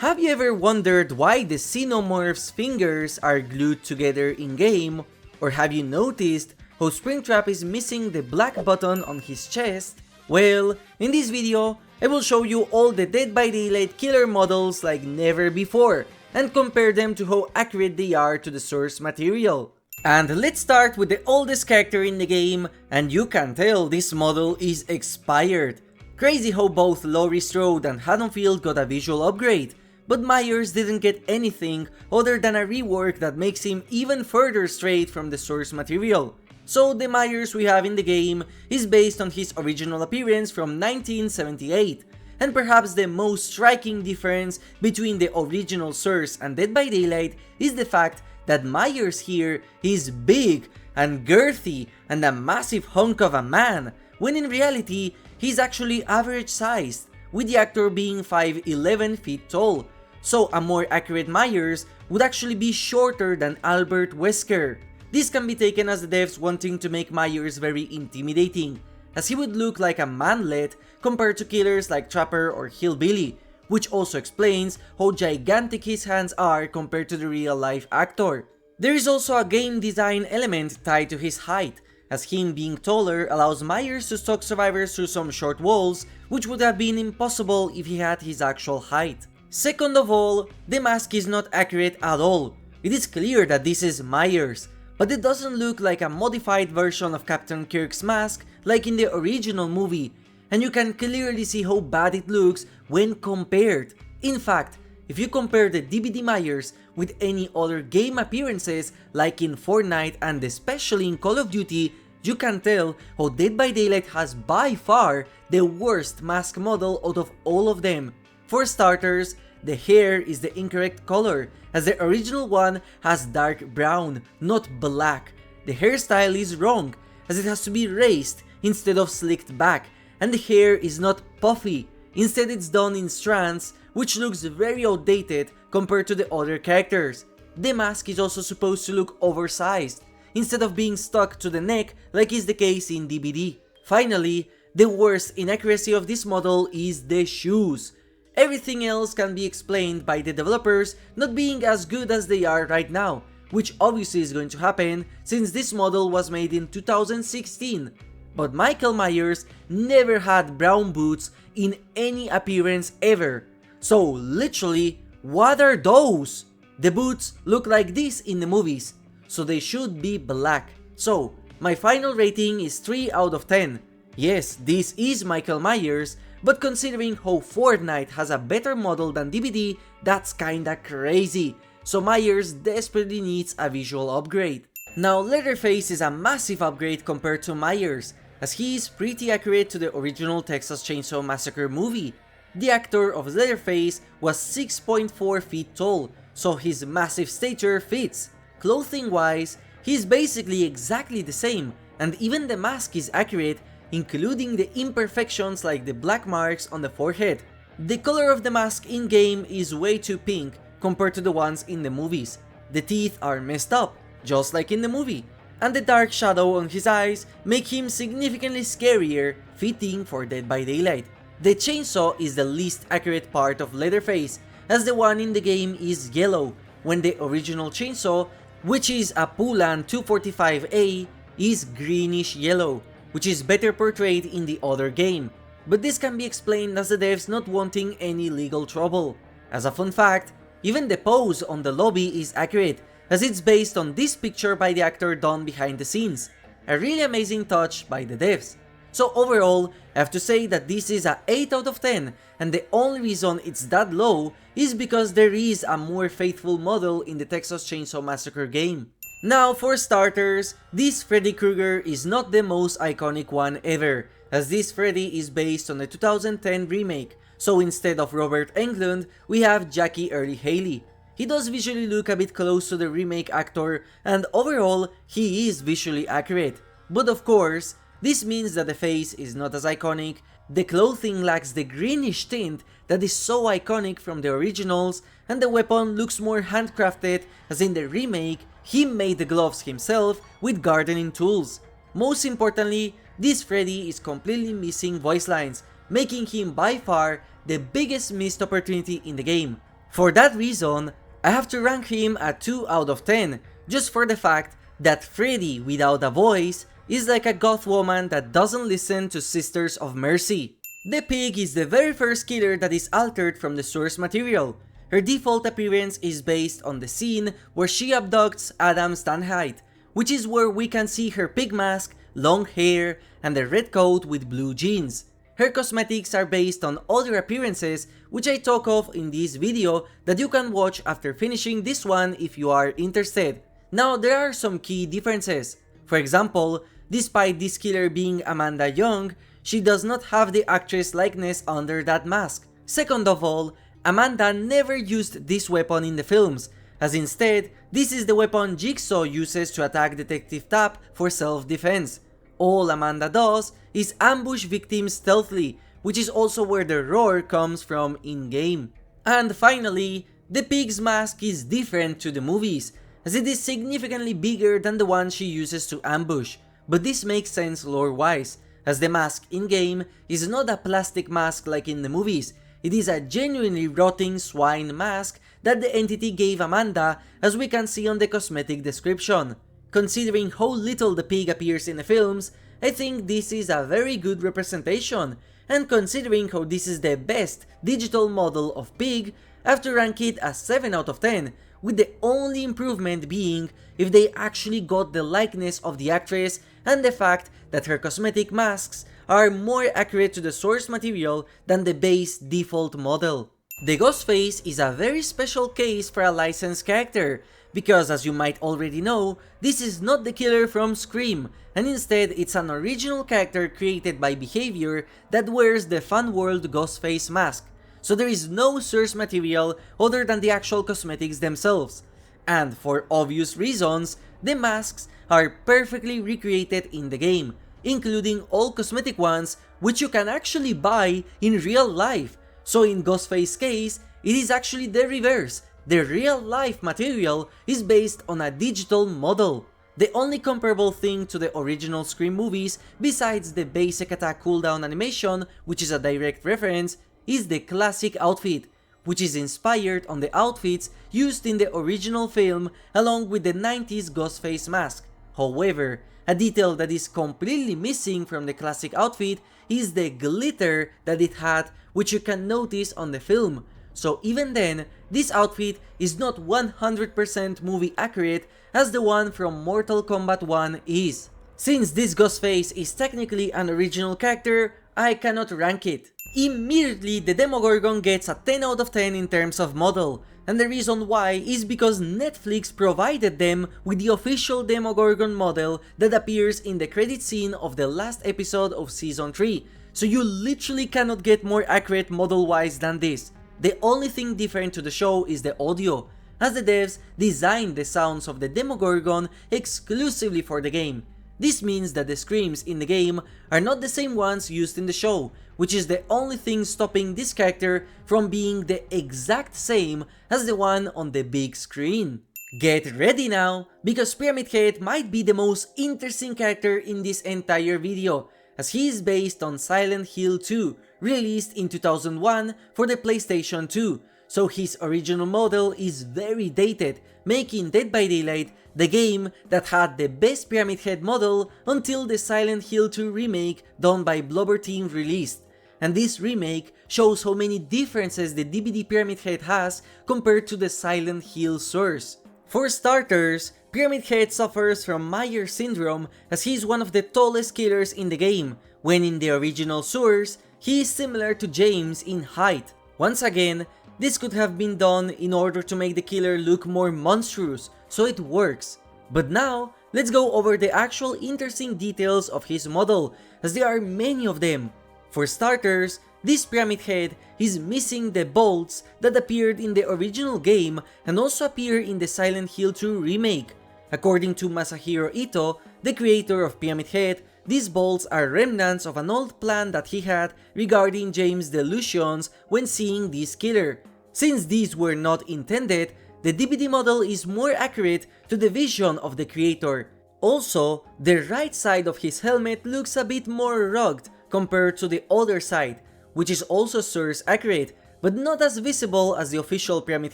Have you ever wondered why the Xenomorph's fingers are glued together in-game? Or have you noticed how Springtrap is missing the black button on his chest? Well, in this video, I will show you all the Dead by Daylight killer models like never before, and compare them to how accurate they are to the source material. And let's start with the oldest character in the game, and you can tell this model is expired. Crazy how both Laurie Strode and Haddonfield got a visual upgrade, but Myers didn't get anything other than a rework that makes him even further straight from the source material. So the Myers we have in the game is based on his original appearance from 1978, and perhaps the most striking difference between the original source and Dead by Daylight is the fact that Myers here is big and girthy and a massive hunk of a man, when in reality he's actually average sized, with the actor being 5'11" feet tall. So a more accurate Myers would actually be shorter than Albert Wesker. This can be taken as the devs wanting to make Myers very intimidating, as he would look like a manlet compared to killers like Trapper or Hillbilly, which also explains how gigantic his hands are compared to the real life actor. There is also a game design element tied to his height, as him being taller allows Myers to stalk survivors through some short walls, which would have been impossible if he had his actual height. Second of all, the mask is not accurate at all. It is clear that this is Myers, but it doesn't look like a modified version of Captain Kirk's mask like in the original movie, and you can clearly see how bad it looks when compared. In fact, if you compare the DBD Myers with any other game appearances like in Fortnite and especially in Call of Duty, you can tell how Dead by Daylight has by far the worst mask model out of all of them. For starters, the hair is the incorrect color, as the original one has dark brown, not black. The hairstyle is wrong, as it has to be raised instead of slicked back, and the hair is not puffy, instead it's done in strands, which looks very outdated compared to the other characters. The mask is also supposed to look oversized, instead of being stuck to the neck like is the case in DBD. Finally, the worst inaccuracy of this model is the shoes. Everything else can be explained by the developers not being as good as they are right now, which obviously is going to happen since this model was made in 2016. But Michael Myers never had brown boots in any appearance ever. So literally, what are those? The boots look like this in the movies, so they should be black. So my final rating is 3 out of 10. Yes, this is Michael Myers, but considering how Fortnite has a better model than DBD, that's kinda crazy. So Myers desperately needs a visual upgrade. Now Leatherface is a massive upgrade compared to Myers, as he is pretty accurate to the original Texas Chainsaw Massacre movie. The actor of Leatherface was 6.4 feet tall, so his massive stature fits. Clothing wise, he's basically exactly the same, and even the mask is accurate, including the imperfections like the black marks on the forehead. The color of the mask in-game is way too pink compared to the ones in the movies. The teeth are messed up, just like in the movie, and the dark shadow on his eyes make him significantly scarier, fitting for Dead by Daylight. The chainsaw is the least accurate part of Leatherface, as the one in the game is yellow, when the original chainsaw, which is a Poulan 245A, is greenish yellow, which is better portrayed in the other game. But this can be explained as the devs not wanting any legal trouble. As a fun fact, even the pose on the lobby is accurate, as it's based on this picture by the actor done behind the scenes. A really amazing touch by the devs. So overall, I have to say that this is a 8 out of 10, and the only reason it's that low is because there is a more faithful model in the Texas Chainsaw Massacre game. Now for starters, this Freddy Krueger is not the most iconic one ever, as this Freddy is based on the 2010 remake, so instead of Robert Englund, we have Jackie Earle Haley. He does visually look a bit close to the remake actor, and overall, he is visually accurate. But of course, this means that the face is not as iconic, the clothing lacks the greenish tint that is so iconic from the originals, and the weapon looks more handcrafted, as in the remake, he made the gloves himself with gardening tools. Most importantly, this Freddy is completely missing voice lines, making him by far the biggest missed opportunity in the game. For that reason, I have to rank him a 2 out of 10, just for the fact that Freddy without a voice is like a goth woman that doesn't listen to Sisters of Mercy. The pig is the very first killer that is altered from the source material. Her default appearance is based on the scene where she abducts Adam Stanheidt, which is where we can see her pig mask, long hair, and the red coat with blue jeans. Her cosmetics are based on other appearances, which I talk of in this video that you can watch after finishing this one if you are interested. Now, there are some key differences. For example, despite this killer being Amanda Young, she does not have the actress likeness under that mask. Second of all, Amanda never used this weapon in the films, as instead, this is the weapon Jigsaw uses to attack Detective Tapp for self-defense. All Amanda does is ambush victims stealthily, which is also where the roar comes from in-game. And finally, the pig's mask is different to the movies, as it is significantly bigger than the one she uses to ambush, but this makes sense lore-wise, as the mask in-game is not a plastic mask like in the movies. It is a genuinely rotting swine mask that the entity gave Amanda, as we can see on the cosmetic description. Considering how little the pig appears in the films, I think this is a very good representation, and considering how this is the best digital model of pig, I have to rank it a 7 out of 10, with the only improvement being if they actually got the likeness of the actress and the fact that her cosmetic masks are more accurate to the source material than the base default model. The Ghostface is a very special case for a licensed character, because as you might already know, this is not the killer from Scream, and instead it's an original character created by Behaviour that wears the Fun World Ghostface mask, so there is no source material other than the actual cosmetics themselves. And for obvious reasons, the masks are perfectly recreated in the game, including all cosmetic ones which you can actually buy in real life. So in Ghostface's case, it is actually the reverse. The real life material is based on a digital model. The only comparable thing to the original Scream movies, besides the basic attack cooldown animation, which is a direct reference, is the classic outfit, which is inspired on the outfits used in the original film along with the 90s Ghostface mask. However, a detail that is completely missing from the classic outfit is the glitter that it had, which you can notice on the film. So even then, this outfit is not 100% movie accurate as the one from Mortal Kombat 1 is. Since this Ghostface is technically an original character, I cannot rank it. Immediately, the Demogorgon gets a 10 out of 10 in terms of model, and the reason why is because Netflix provided them with the official Demogorgon model that appears in the credit scene of the last episode of Season 3, so you literally cannot get more accurate model-wise than this. The only thing different to the show is the audio, as the devs designed the sounds of the Demogorgon exclusively for the game. This means that the screams in the game are not the same ones used in the show, which is the only thing stopping this character from being the exact same as the one on the big screen. Get ready now, because Pyramid Head might be the most interesting character in this entire video, as he is based on Silent Hill 2, released in 2001 for the PlayStation 2, so his original model is very dated, making Dead by Daylight the game that had the best Pyramid Head model until the Silent Hill 2 remake done by Blobber Team released. And this remake shows how many differences the DBD Pyramid Head has compared to the Silent Hill source. For starters, Pyramid Head suffers from Meyer syndrome as he is one of the tallest killers in the game, when in the original source, he is similar to James in height. Once again, this could have been done in order to make the killer look more monstrous, so it works. But now, let's go over the actual interesting details of his model, as there are many of them. For starters, this Pyramid Head is missing the bolts that appeared in the original game and also appear in the Silent Hill 2 remake. According to Masahiro Ito, the creator of Pyramid Head, these bolts are remnants of an old plan that he had regarding James' delusions when seeing this killer. Since these were not intended, the DBD model is more accurate to the vision of the creator. Also, the right side of his helmet looks a bit more rugged compared to the other side, which is also source accurate, but not as visible as the official Pyramid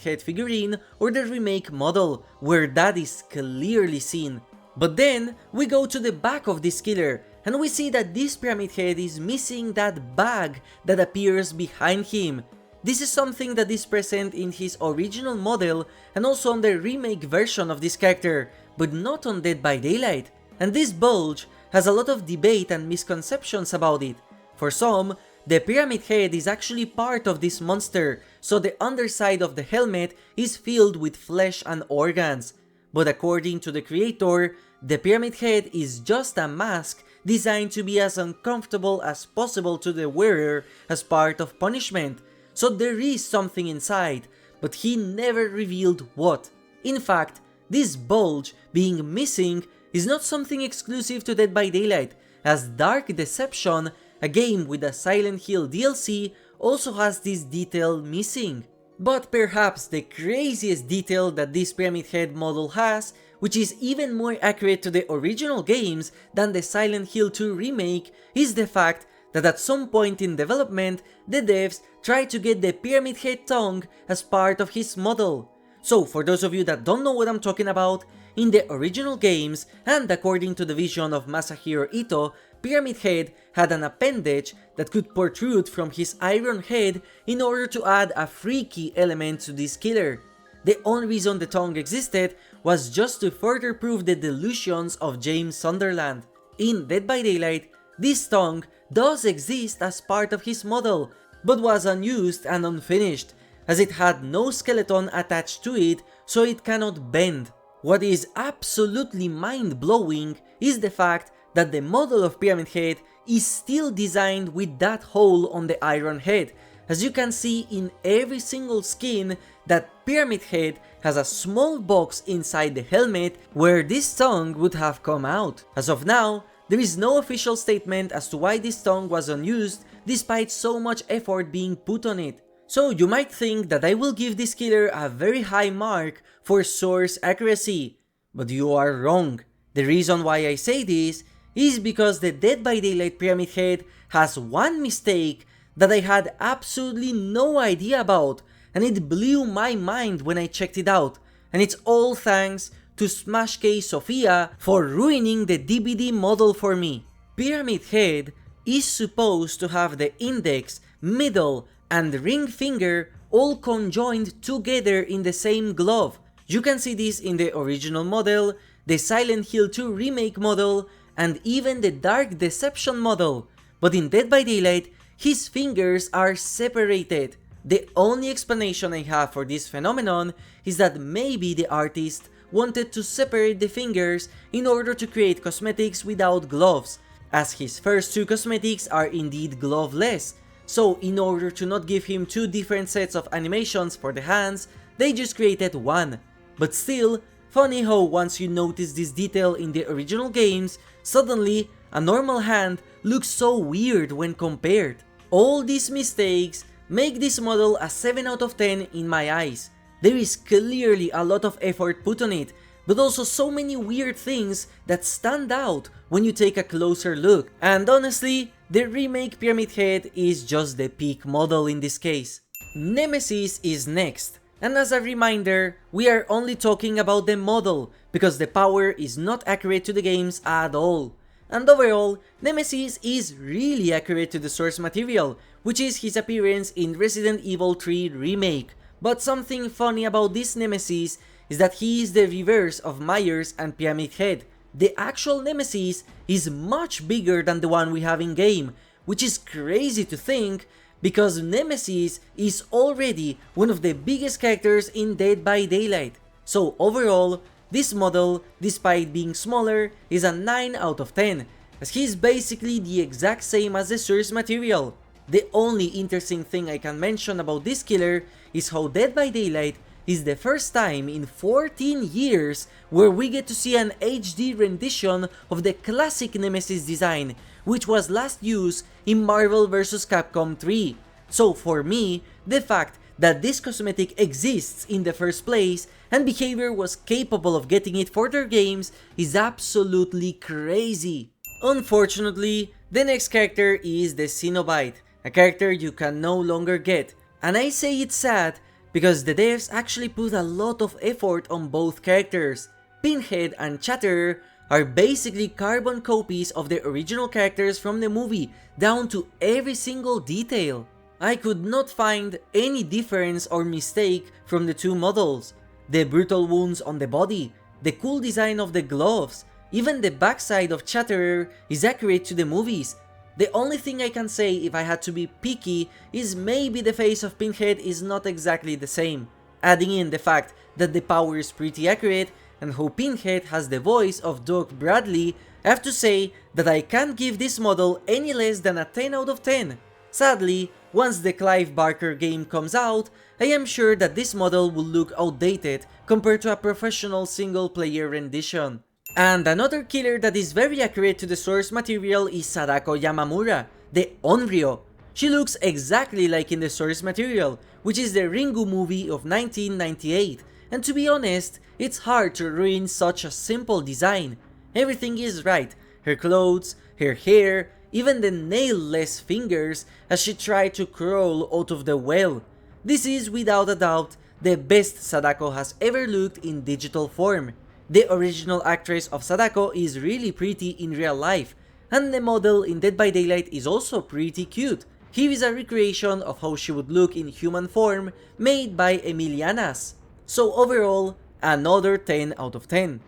Head figurine or the remake model, where that is clearly seen. But then, we go to the back of this killer, and we see that this Pyramid Head is missing that bag that appears behind him. This is something that is present in his original model and also on the remake version of this character, but not on Dead by Daylight. And this bulge has a lot of debate and misconceptions about it. For some, the Pyramid Head is actually part of this monster, so the underside of the helmet is filled with flesh and organs. But according to the creator, the Pyramid Head is just a mask designed to be as uncomfortable as possible to the wearer as part of punishment. So there is something inside, but he never revealed what. In fact, this bulge being missing is not something exclusive to Dead by Daylight, as Dark Deception, a game with a Silent Hill DLC, also has this detail missing. But perhaps the craziest detail that this Pyramid Head model has, which is even more accurate to the original games than the Silent Hill 2 remake, is the fact that at some point in development, the devs tried to get the Pyramid Head tongue as part of his model. So for those of you that don't know what I'm talking about, in the original games, and according to the vision of Masahiro Ito, Pyramid Head had an appendage that could protrude from his iron head in order to add a freaky element to this killer. The only reason the tongue existed was just to further prove the delusions of James Sunderland. In Dead by Daylight, this tongue does exist as part of his model, but was unused and unfinished, as it had no skeleton attached to it, so it cannot bend. What is absolutely mind-blowing is the fact that the model of Pyramid Head is still designed with that hole on the iron head. As you can see in every single skin, that Pyramid Head has a small box inside the helmet where this tongue would have come out. As of now, there is no official statement as to why this tongue was unused despite so much effort being put on it. So you might think that I will give this killer a very high mark for source accuracy, but you are wrong. The reason why I say this is because the Dead by Daylight Pyramid Head has one mistake that I had absolutely no idea about, and it blew my mind when I checked it out, and it's all thanks to Smash K Sophia for ruining the DVD model for me. Pyramid Head is supposed to have the index, middle, and ring finger all conjoined together in the same glove. You can see this in the original model, the Silent Hill 2 remake model, and even the Dark Deception model. But in Dead by Daylight, his fingers are separated. The only explanation I have for this phenomenon is that maybe the artist wanted to separate the fingers in order to create cosmetics without gloves, as his first two cosmetics are indeed gloveless. So in order to not give him two different sets of animations for the hands, they just created one. But still, funny how once you notice this detail in the original games, suddenly a normal hand looks so weird when compared. All these mistakes make this model a 7 out of 10 in my eyes. There is clearly a lot of effort put on it, but also so many weird things that stand out when you take a closer look. And honestly, the remake Pyramid Head is just the peak model in this case. Nemesis is next, and as a reminder, we are only talking about the model, because the power is not accurate to the games at all. And overall, Nemesis is really accurate to the source material, which is his appearance in Resident Evil 3 Remake. But something funny about this Nemesis is that he is the reverse of Myers and Pyramid Head. The actual Nemesis is much bigger than the one we have in game, which is crazy to think, because Nemesis is already one of the biggest characters in Dead by Daylight. So overall, this model, despite being smaller, is a 9 out of 10, as he is basically the exact same as the source material. The only interesting thing I can mention about this killer is how Dead by Daylight is the first time in 14 years where we get to see an HD rendition of the classic Nemesis design, which was last used in Marvel vs. Capcom 3. So for me, the fact that this cosmetic exists in the first place and Behaviour was capable of getting it for their games is absolutely crazy. Unfortunately, the next character is the Cenobite, a character you can no longer get, And I say it's sad because the devs actually put a lot of effort on both characters. Pinhead and Chatterer are basically carbon copies of the original characters from the movie, down to every single detail. I could not find any difference or mistake from the two models. The brutal wounds on the body, the cool design of the gloves, even the backside of Chatterer is accurate to the movies. The only thing I can say if I had to be picky is maybe the face of Pinhead is not exactly the same. Adding in the fact that the power is pretty accurate and how Pinhead has the voice of Doug Bradley, I have to say that I can't give this model any less than a 10 out of 10. Sadly, once the Clive Barker game comes out, I am sure that this model will look outdated compared to a professional single player rendition. And another killer that is very accurate to the source material is Sadako Yamamura, the Onryo. She looks exactly like in the source material, which is the Ringu movie of 1998, and to be honest, it's hard to ruin such a simple design. Everything is right, her clothes, her hair, even the nail-less fingers as she tried to crawl out of the well. This is without a doubt the best Sadako has ever looked in digital form. The original actress of Sadako is really pretty in real life, and the model in Dead by Daylight is also pretty cute. Here is a recreation of how she would look in human form made by Emilianas. So overall, another 10 out of 10.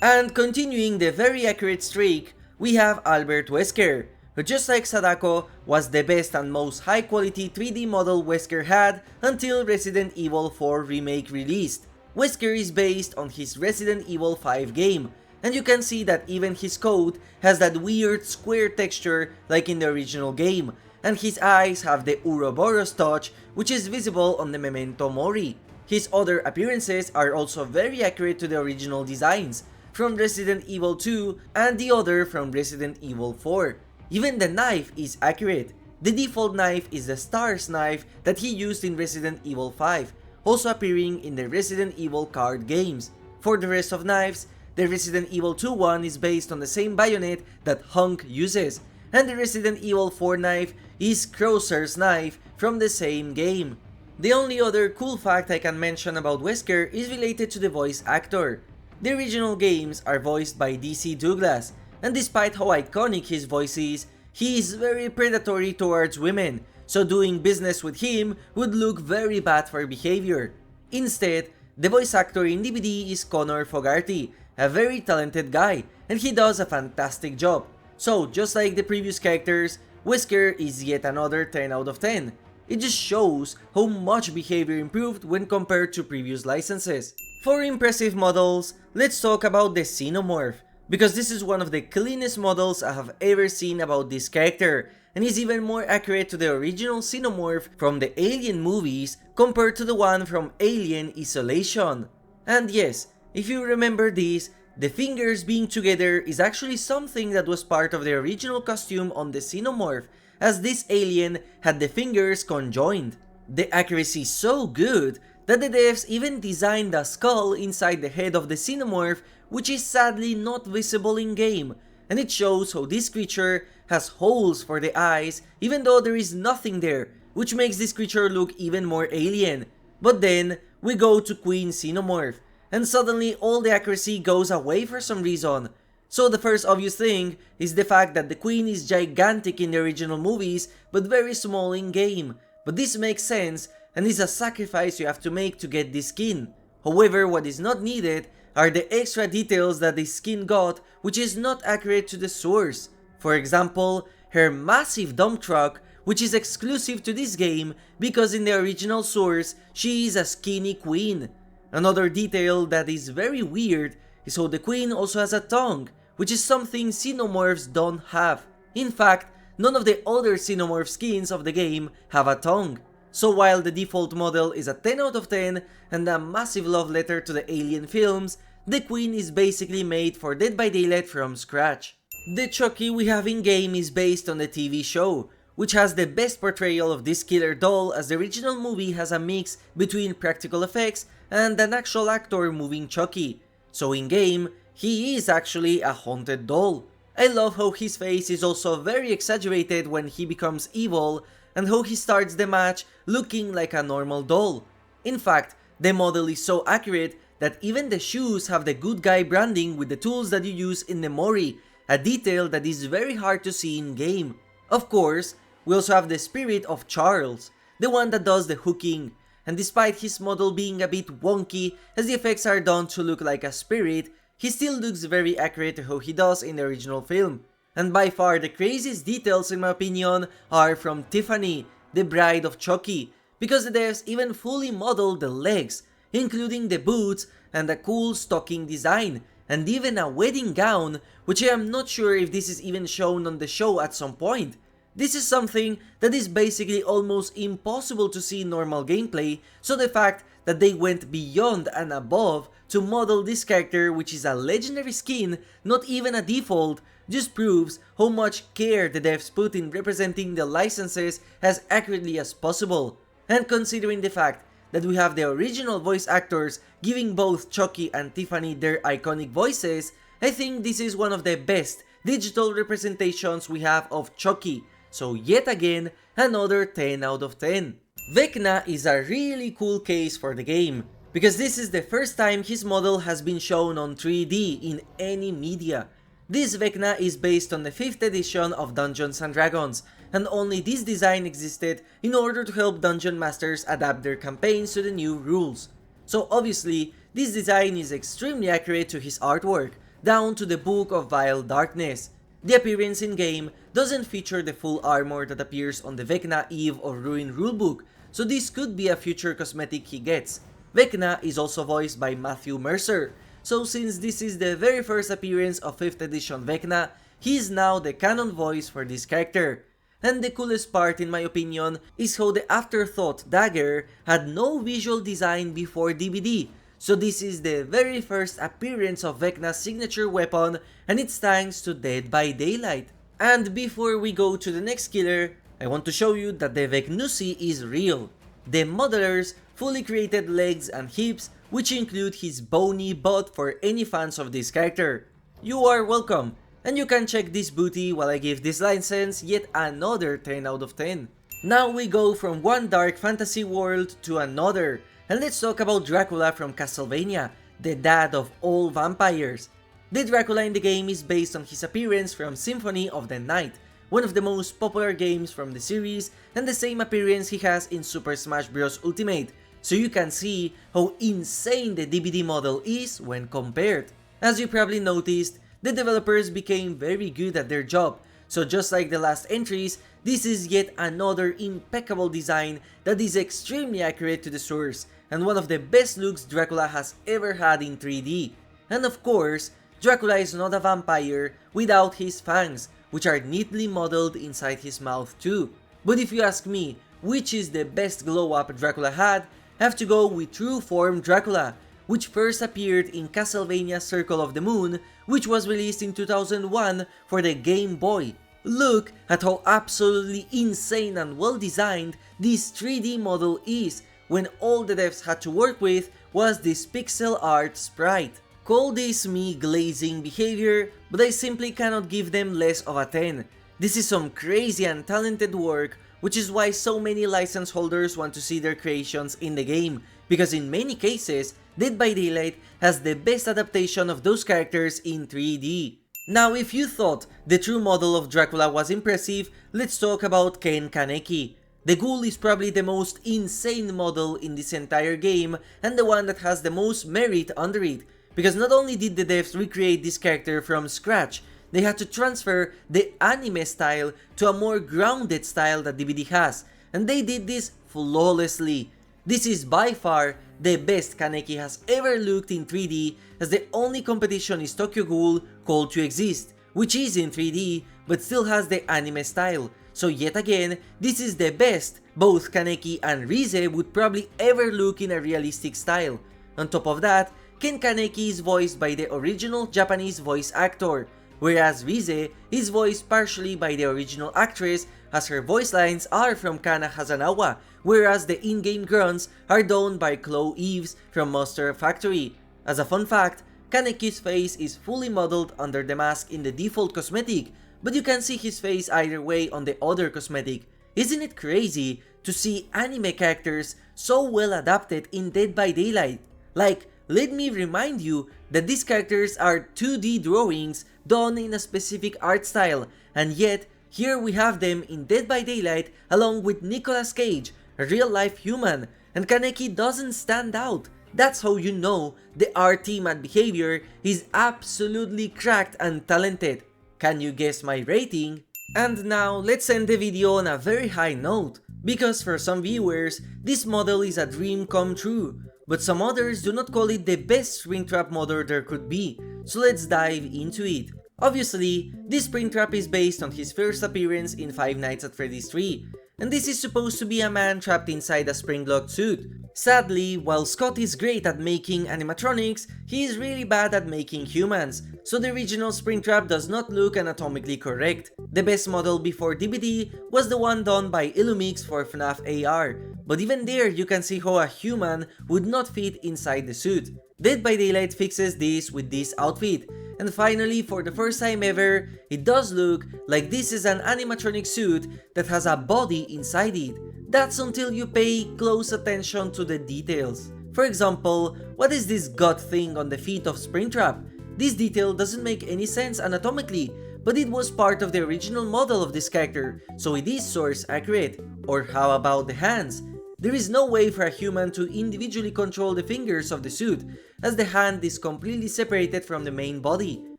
And continuing the very accurate streak, we have Albert Wesker, who just like Sadako was the best and most high quality 3D model Wesker had until Resident Evil 4 Remake released. Wesker is based on his Resident Evil 5 game, and you can see that even his coat has that weird square texture like in the original game, and his eyes have the Ouroboros touch which is visible on the Memento Mori. His other appearances are also very accurate to the original designs, from Resident Evil 2 and the other from Resident Evil 4. Even the knife is accurate. The default knife is the Stars knife that he used in Resident Evil 5, also appearing in the Resident Evil card games. For the rest of knives, the Resident Evil 2 one is based on the same bayonet that Hunk uses, and the Resident Evil 4 knife is Krauser's knife from the same game. The only other cool fact I can mention about Wesker is related to the voice actor. The original games are voiced by DC Douglas, and despite how iconic his voice is, he is very predatory towards women, so doing business with him would look very bad for Behaviour. Instead, the voice actor in DBD is Connor Fogarty, a very talented guy, and he does a fantastic job. So just like the previous characters, Wesker is yet another 10 out of 10. It just shows how much Behaviour improved when compared to previous licenses. For impressive models, let's talk about the Xenomorph, because this is one of the cleanest models I have ever seen about this character, and is even more accurate to the original Xenomorph from the Alien movies compared to the one from Alien Isolation. And yes, if you remember this, the fingers being together is actually something that was part of the original costume on the Xenomorph, as this alien had the fingers conjoined. The accuracy is so good that the devs even designed a skull inside the head of the Xenomorph, which is sadly not visible in game, and it shows how this creature has holes for the eyes even though there is nothing there, which makes this creature look even more alien. But then we go to Queen Xenomorph, and suddenly all the accuracy goes away for some reason. So the first obvious thing is the fact that the Queen is gigantic in the original movies but very small in game, but this makes sense and is a sacrifice you have to make to get this skin. However, what is not needed are the extra details that the skin got, which is not accurate to the source. For example, her massive dump truck, which is exclusive to this game because in the original source she is a skinny queen. Another detail that is very weird is how the queen also has a tongue, which is something Xenomorphs don't have. In fact, none of the other Xenomorph skins of the game have a tongue. So while the default model is a 10 out of 10 and a massive love letter to the Alien films, the Queen is basically made for Dead by Daylight from scratch. The Chucky we have in game is based on the TV show, which has the best portrayal of this killer doll, as the original movie has a mix between practical effects and an actual actor moving Chucky. So in game, he is actually a haunted doll. I love how his face is also very exaggerated when he becomes evil, and how he starts the match looking like a normal doll. In fact, the model is so accurate that even the shoes have the good guy branding with the tools that you use in the Mori, a detail that is very hard to see in game. Of course, we also have the spirit of Charles, the one that does the hooking, and despite his model being a bit wonky as the effects are done to look like a spirit, he still looks very accurate to how he does in the original film. And by far the craziest details in my opinion are from Tiffany, the bride of Chucky, because the devs even fully modeled the legs, including the boots and a cool stocking design, and even a wedding gown, which I am not sure if this is even shown on the show at some point. This is something that is basically almost impossible to see in normal gameplay, so the fact that they went beyond and above to model this character, which is a legendary skin, not even a default, just proves how much care the devs put in representing the licenses as accurately as possible. And considering the fact that we have the original voice actors giving both Chucky and Tiffany their iconic voices, I think this is one of the best digital representations we have of Chucky. So yet again, another 10 out of 10. Vecna is a really cool case for the game, because this is the first time his model has been shown on 3D in any media. This Vecna is based on the 5th edition of Dungeons & Dragons, and only this design existed in order to help dungeon masters adapt their campaigns to the new rules. So obviously, this design is extremely accurate to his artwork, down to the Book of Vile Darkness. The appearance in-game doesn't feature the full armor that appears on the Vecna Eve of Ruin rulebook, so this could be a future cosmetic he gets. Vecna is also voiced by Matthew Mercer, so since this is the very first appearance of 5th edition Vecna, he is now the canon voice for this character. And the coolest part in my opinion is how the Afterthought dagger had no visual design before DVD. So this is the very first appearance of Vecna's signature weapon, and it's thanks to Dead by Daylight. And before we go to the next killer, I want to show you that the Vecnusi is real. The modelers fully created legs and hips, which include his bony butt for any fans of this character. You are welcome, and you can check this booty while I give this license yet another 10 out of 10. Now we go from one dark fantasy world to another, and let's talk about Dracula from Castlevania, the dad of all vampires. The Dracula in the game is based on his appearance from Symphony of the Night, one of the most popular games from the series, and the same appearance he has in Super Smash Bros. Ultimate, so you can see how insane the DVD model is when compared. As you probably noticed, the developers became very good at their job, so just like the last entries, this is yet another impeccable design that is extremely accurate to the source, and one of the best looks Dracula has ever had in 3D. And of course, Dracula is not a vampire without his fangs, which are neatly modeled inside his mouth too. But if you ask me, which is the best glow up Dracula had, I have to go with True Form Dracula, which first appeared in Castlevania Circle of the Moon, which was released in 2001 for the Game Boy. Look at how absolutely insane and well designed this 3D model is, when all the devs had to work with was this pixel art sprite. Call this me glazing behavior, but I simply cannot give them less of a 10. This is some crazy and talented work, which is why so many license holders want to see their creations in the game, because in many cases, Dead by Daylight has the best adaptation of those characters in 3D. Now if you thought the true model of Dracula was impressive, let's talk about Ken Kaneki. The ghoul is probably the most insane model in this entire game, and the one that has the most merit under it, because not only did the devs recreate this character from scratch, they had to transfer the anime style to a more grounded style that DVD has, and they did this flawlessly. This is by far the best Kaneki has ever looked in 3D, as the only competition is Tokyo Ghoul Call to Exist, which is in 3D but still has the anime style. So yet again, this is the best both Kaneki and Rize would probably ever look in a realistic style. On top of that, Ken Kaneki is voiced by the original Japanese voice actor, whereas Rize is voiced partially by the original actress, as her voice lines are from Kana Hazanawa, whereas the in-game grunts are done by Chloe Eves from Monster Factory. As a fun fact, Kaneki's face is fully modeled under the mask in the default cosmetic, but you can see his face either way on the other cosmetic. Isn't it crazy to see anime characters so well adapted in Dead by Daylight? Like, let me remind you that these characters are 2D drawings done in a specific art style, and yet here we have them in Dead by Daylight along with Nicolas Cage, a real-life human, and Kaneki doesn't stand out. That's how you know the art team at Behaviour is absolutely cracked and talented. Can you guess my rating? And now let's end the video on a very high note, because for some viewers, this model is a dream come true, but some others do not call it the best Springtrap model there could be, so let's dive into it. Obviously, this Springtrap is based on his first appearance in Five Nights at Freddy's 3, and this is supposed to be a man trapped inside a spring-locked suit. Sadly, while Scott is great at making animatronics, he is really bad at making humans, so the original Springtrap does not look anatomically correct. The best model before DBD was the one done by Illumix for FNAF AR, but even there you can see how a human would not fit inside the suit. Dead by Daylight fixes this with this outfit, and finally, for the first time ever, it does look like this is an animatronic suit that has a body inside it. That's until you pay close attention to the details. For example, what is this gut thing on the feet of Springtrap? This detail doesn't make any sense anatomically, but it was part of the original model of this character, so it is source accurate. Or how about the hands? There is no way for a human to individually control the fingers of the suit, as the hand is completely separated from the main body.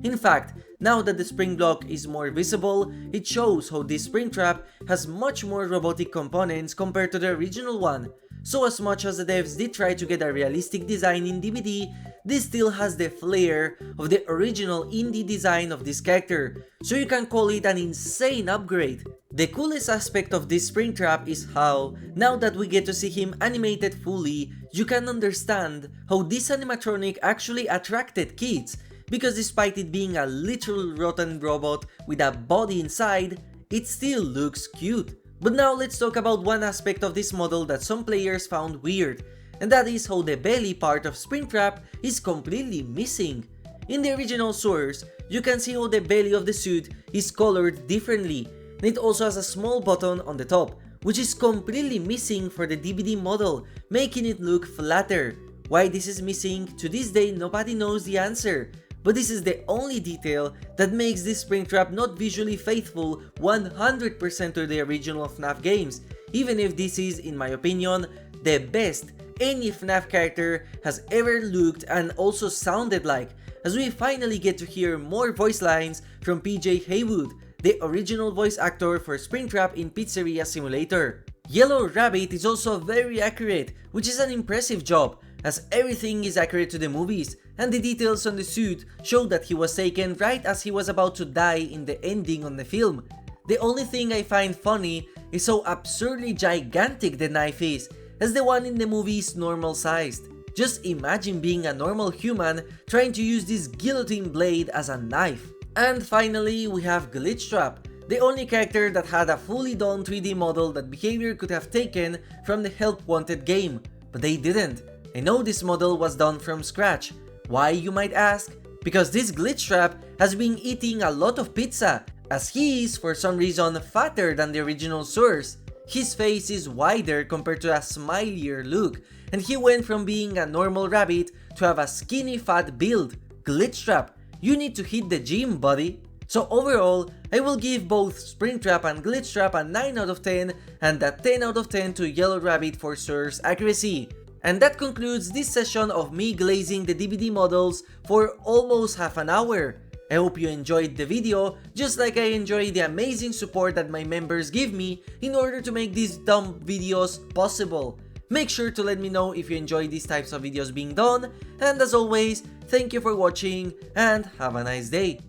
In fact, now that the spring block is more visible, it shows how this Springtrap has much more robotic components compared to the original one. So as much as the devs did try to get a realistic design in DBD, this still has the flair of the original indie design of this character, so you can call it an insane upgrade. The coolest aspect of this Springtrap is how, now that we get to see him animated fully, you can understand how this animatronic actually attracted kids, because despite it being a literal rotten robot with a body inside, it still looks cute. But now let's talk about one aspect of this model that some players found weird, and that is how the belly part of Springtrap is completely missing. In the original source, you can see how the belly of the suit is colored differently, and it also has a small button on the top, which is completely missing for the DBD model, making it look flatter. Why this is missing, to this day nobody knows the answer. But this is the only detail that makes this Springtrap not visually faithful 100% to the original FNAF games, even if this is, in my opinion, the best any FNAF character has ever looked and also sounded like, as we finally get to hear more voice lines from PJ Haywood, the original voice actor for Springtrap in Pizzeria Simulator. Yellow Rabbit is also very accurate, which is an impressive job, as everything is accurate to the movies, and the details on the suit show that he was taken right as he was about to die in the ending on the film. The only thing I find funny is how absurdly gigantic the knife is, as the one in the movie is normal sized. Just imagine being a normal human trying to use this guillotine blade as a knife. And finally, we have Glitchtrap, the only character that had a fully done 3D model that Behaviour could have taken from the Help Wanted game, but they didn't. I know this model was done from scratch. Why, you might ask? Because this Glitchtrap has been eating a lot of pizza, as he is for some reason fatter than the original source. His face is wider compared to a smilier look, and he went from being a normal rabbit to have a skinny fat build. Glitchtrap, you need to hit the gym, buddy. So overall, I will give both Springtrap and Glitchtrap a 9 out of 10 and a 10 out of 10 to Yellow Rabbit for source accuracy. And that concludes this session of me glazing the DBD models for almost half an hour. I hope you enjoyed the video, just like I enjoy the amazing support that my members give me in order to make these dumb videos possible. Make sure to let me know if you enjoy these types of videos being done, and as always, thank you for watching and have a nice day.